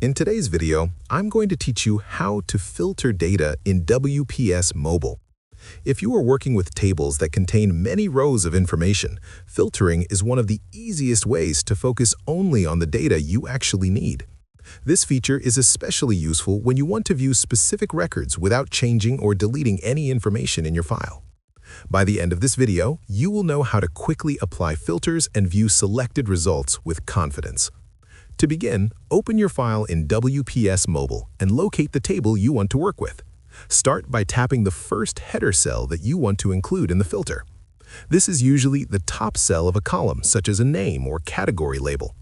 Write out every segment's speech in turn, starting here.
In today's video, I'm going to teach you how to filter data in WPS Mobile. If you are working with tables that contain many rows of information, filtering is one of the easiest ways to focus only on the data you actually need. This feature is especially useful when you want to view specific records without changing or deleting any information in your file. By the end of this video, you will know how to quickly apply filters and view selected results with confidence. To begin, open your file in WPS Mobile and locate the table you want to work with. Start by tapping the first header cell that you want to include in the filter. This is usually the top cell of a column, such as a name or category label.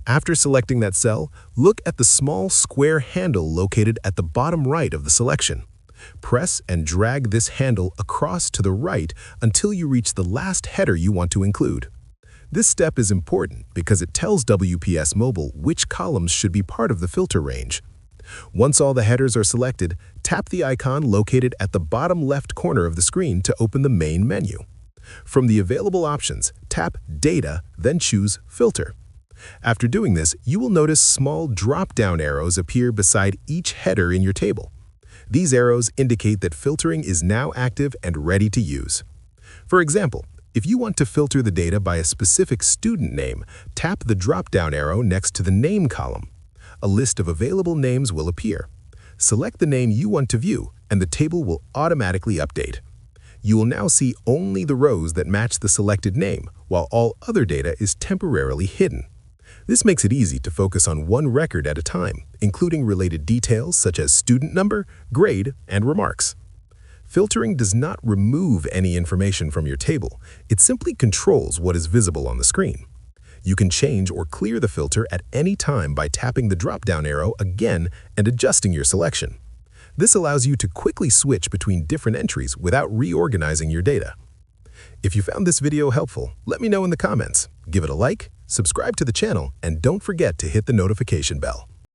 After selecting that cell, look at the small square handle located at the bottom right of the selection. Press and drag this handle across to the right until you reach the last header you want to include. This step is important because it tells WPS Mobile which columns should be part of the filter range. Once all the headers are selected, tap the icon located at the bottom left corner of the screen to open the main menu. From the available options, tap Data, then choose Filter. After doing this, you will notice small drop-down arrows appear beside each header in your table. These arrows indicate that filtering is now active and ready to use. For example, if you want to filter the data by a specific student name, tap the drop-down arrow next to the Name column. A list of available names will appear. Select the name you want to view, and the table will automatically update. You will now see only the rows that match the selected name, while all other data is temporarily hidden. This makes it easy to focus on one record at a time, including related details such as student number, grade, and remarks. Filtering does not remove any information from your table. It simply controls what is visible on the screen. You can change or clear the filter at any time by tapping the drop-down arrow again and adjusting your selection. This allows you to quickly switch between different entries without reorganizing your data. If you found this video helpful, let me know in the comments. Give it a like, subscribe to the channel, and don't forget to hit the notification bell.